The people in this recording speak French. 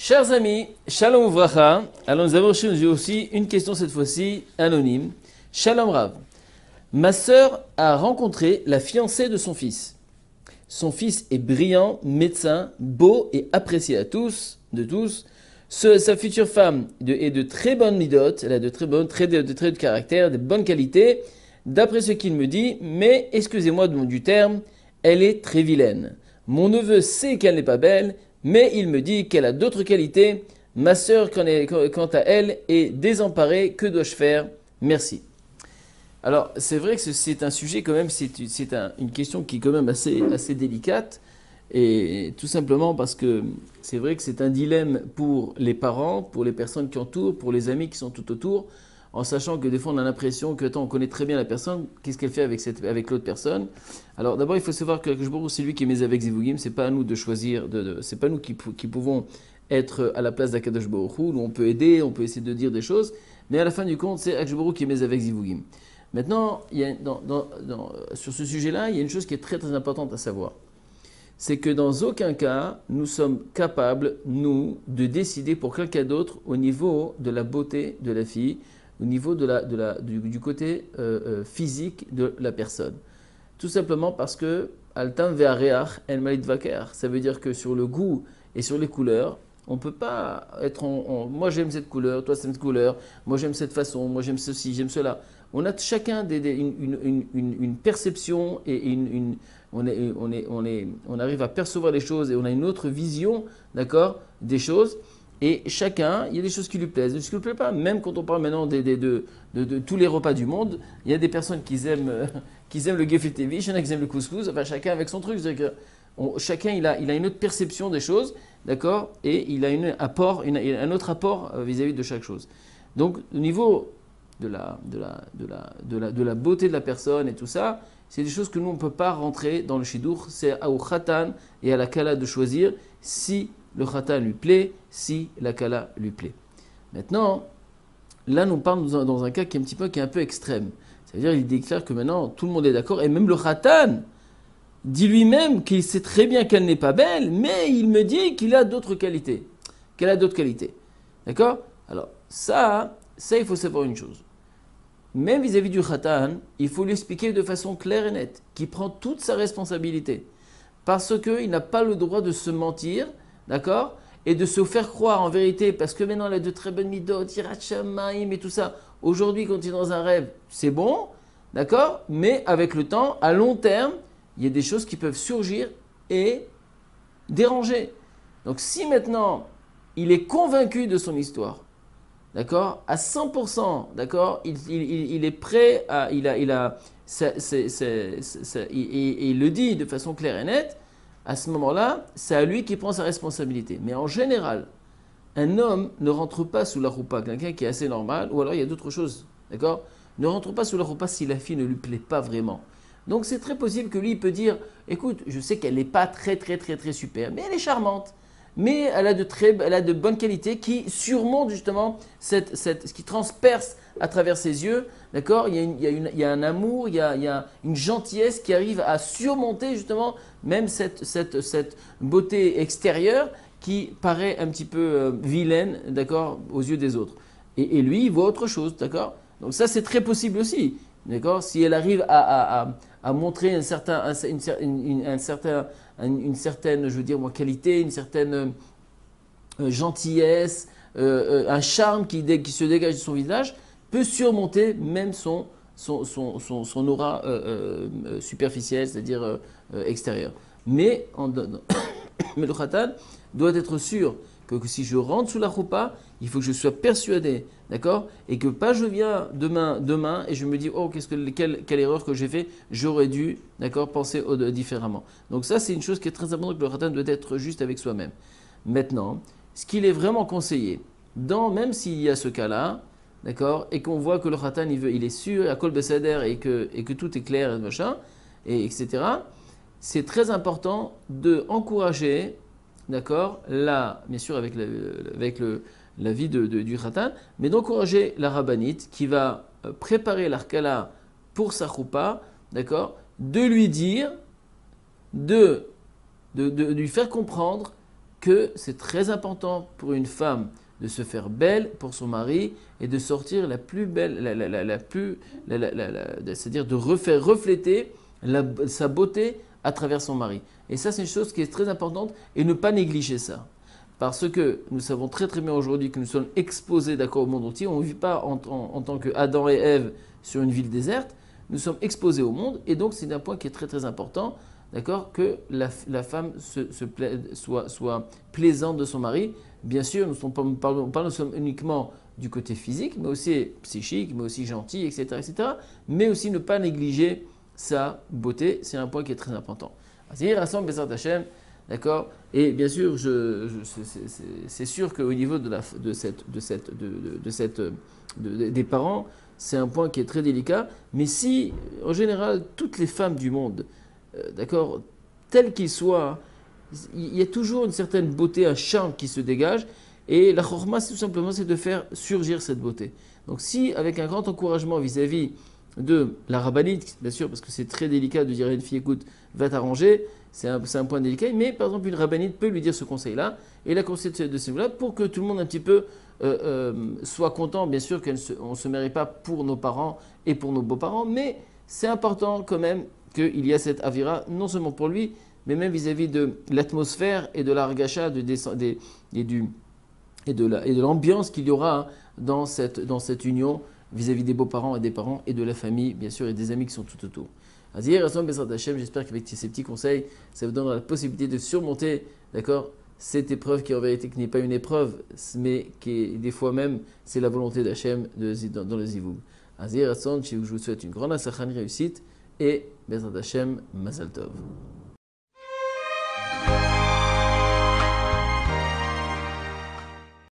Chers amis, Shalom Uvracha. Alors nous avons reçu aussi une question cette fois-ci anonyme. Shalom Rav. Ma sœur a rencontré la fiancée de son fils. Son fils est brillant, médecin, beau et apprécié de tous. Sa future femme est de très bonnes midot, elle a de très bonnes traits de caractère, de bonnes qualités, d'après ce qu'il me dit, mais excusez-moi du terme, elle est très vilaine. Mon neveu sait qu'elle n'est pas belle, mais il me dit qu'elle a d'autres qualités. Ma sœur, quant à elle, est désemparée. Que dois-je faire? Merci. Alors, c'est vrai que c'est un sujet quand même, une question qui est quand même assez délicate. Et tout simplement parce que c'est vrai que c'est un dilemme pour les parents, pour les personnes qui entourent, pour les amis qui sont tout autour, en sachant que des fois on a l'impression que, on connaît très bien la personne, qu'est-ce qu'elle fait avec l'autre personne. Alors d'abord il faut savoir que c'est lui qui est mis avec Zivugim, c'est pas à nous de choisir, c'est pas nous qui pouvons être à la place d'Akadosh Baruch Hu, nous on peut aider, on peut essayer de dire des choses, mais à la fin du compte c'est Akadosh Baruch Hu qui est mis avec Zivugim. Maintenant, sur ce sujet-là, il y a une chose qui est très très importante à savoir. C'est que dans aucun cas, nous sommes capables, nous, de décider pour quelqu'un d'autre au niveau de la beauté de la fille, au niveau du côté physique de la personne. Tout simplement parce que Altam ve'areach en malit vaker. Ça veut dire que sur le goût et sur les couleurs, on ne peut pas être moi j'aime cette couleur, toi cette couleur, moi j'aime cette façon, moi j'aime ceci, j'aime cela. On a chacun une perception et on arrive à percevoir les choses et on a une autre vision, d'accord, des choses. Et chacun, il y a des choses qui lui plaisent, des choses qui ne lui plaisent pas. Même quand on parle maintenant de tous les repas du monde, il y a des personnes qui aiment le gefilte fish, il y en a qui aiment le couscous, enfin chacun avec son truc. C'est-à-dire que chacun, il a une autre perception des choses, d'accord, et il a un autre apport vis-à-vis de chaque chose. Donc, au niveau de la beauté de la personne et tout ça, c'est des choses que nous, on ne peut pas rentrer dans le shidour. C'est au khatan et à la kala de choisir si le khatan lui plaît, si la kala lui plaît. Maintenant, là, nous parlons dans un cas qui est un peu extrême. C'est-à-dire, il déclare que maintenant, tout le monde est d'accord, et même le khatan dit lui-même qu'il sait très bien qu'elle n'est pas belle, mais il me dit qu'il a d'autres qualités. Qu'elle a d'autres qualités. D'accord? Alors, ça, il faut savoir une chose. Même vis-à-vis du khatan, il faut lui expliquer de façon claire et nette qu'il prend toute sa responsabilité. Parce qu'il n'a pas le droit de se mentir, d'accord, et de se faire croire en vérité, parce que maintenant il a de très bonnes midot, yirat shamayim et tout ça. Aujourd'hui, quand il est dans un rêve, c'est bon, d'accord, mais avec le temps, à long terme, il y a des choses qui peuvent surgir et déranger. Donc si maintenant, il est convaincu de son histoire, d'accord, à 100%, d'accord, il est prêt à, il le dit de façon claire et nette, à ce moment-là, c'est à lui qui prend sa responsabilité. Mais en général, un homme ne rentre pas sous la roupa, quelqu'un qui est assez normal, ou alors il y a d'autres choses, d'accord, ne rentre pas sous la roupa si la fille ne lui plaît pas vraiment. Donc c'est très possible que lui il peut dire, écoute, je sais qu'elle n'est pas très super, mais elle est charmante. Mais elle a de bonnes qualités qui surmontent justement ce qui transperce à travers ses yeux. D'accord, il y a un amour, il y a une gentillesse qui arrive à surmonter justement même cette beauté extérieure qui paraît un petit peu vilaine, d'accord, aux yeux des autres. Et lui, il voit autre chose, d'accord. Donc ça, c'est très possible aussi, d'accord. Si elle arrive à montrer une certaine, je veux dire, qualité, une certaine gentillesse, un charme qui se dégage de son visage, peut surmonter même son aura superficielle, c'est-à-dire extérieure. Mais le khatan doit être sûr que si je rentre sous la roupa, il faut que je sois persuadé, d'accord, et que pas je viens demain et je me dis oh quelle erreur que j'ai fait, j'aurais dû, d'accord, penser différemment. Donc ça c'est une chose qui est très importante, que le khatan doit être juste avec soi-même. Maintenant, ce qu'il est vraiment conseillé, même s'il y a ce cas-là, d'accord, et qu'on voit que le khatan il est sûr, à kol besader et que tout est clair et machin, etc. C'est très important de encourager, d'accord, bien sûr avec la vie du khatan, mais d'encourager la rabbinite qui va préparer l'arkala pour sa choupa, d'accord, de lui dire, de lui faire comprendre que c'est très important pour une femme de se faire belle pour son mari et de sortir la plus belle, c'est-à-dire de refaire refléter sa beauté à travers son mari. Et ça, c'est une chose qui est très importante et ne pas négliger ça. Parce que nous savons très très bien aujourd'hui que nous sommes exposés d'accord, au monde entier. On ne vit pas en tant que Adam et Ève sur une ville déserte. Nous sommes exposés au monde et donc c'est un point qui est très très important, d'accord, que la femme soit plaisante de son mari. Bien sûr, nous ne parlons pas uniquement du côté physique, mais aussi psychique, mais aussi gentil, etc., etc. Mais aussi ne pas négliger sa beauté, c'est un point qui est très important. C'est-à-dire, rassemble Bezrat Hashem, d'accord. Et bien sûr, c'est sûr qu'au niveau des parents, c'est un point qui est très délicat. Mais si, en général, toutes les femmes du monde, d'accord, telles qu'ils soient, il y a toujours une certaine beauté, un charme qui se dégage. Et la chorma, tout simplement, c'est de faire surgir cette beauté. Donc si, avec un grand encouragement vis-à-vis de la rabbinite, bien sûr, parce que c'est très délicat de dire à une fille, écoute, va t'arranger, c'est un point délicat, mais par exemple, une rabbinite peut lui dire ce conseil-là, et la conseil de ce niveau-là, pour que tout le monde un petit peu soit content, bien sûr qu'on ne se marie pas pour nos parents et pour nos beaux-parents, mais c'est important quand même qu'il y a cette avira, non seulement pour lui, mais même vis-à-vis de l'atmosphère et de l'argacha et de l'ambiance qu'il y aura dans cette union vis-à-vis des beaux-parents et des parents et de la famille, bien sûr, et des amis qui sont tout autour. J'espère qu'avec ces petits conseils, ça vous donnera la possibilité de surmonter, d'accord, cette épreuve qui en vérité n'est pas une épreuve, mais qui est, des fois même, c'est la volonté d'Hachem dans le zivoug. Je vous souhaite une grande réussite et Bezrat Hashem, Mazal Tov.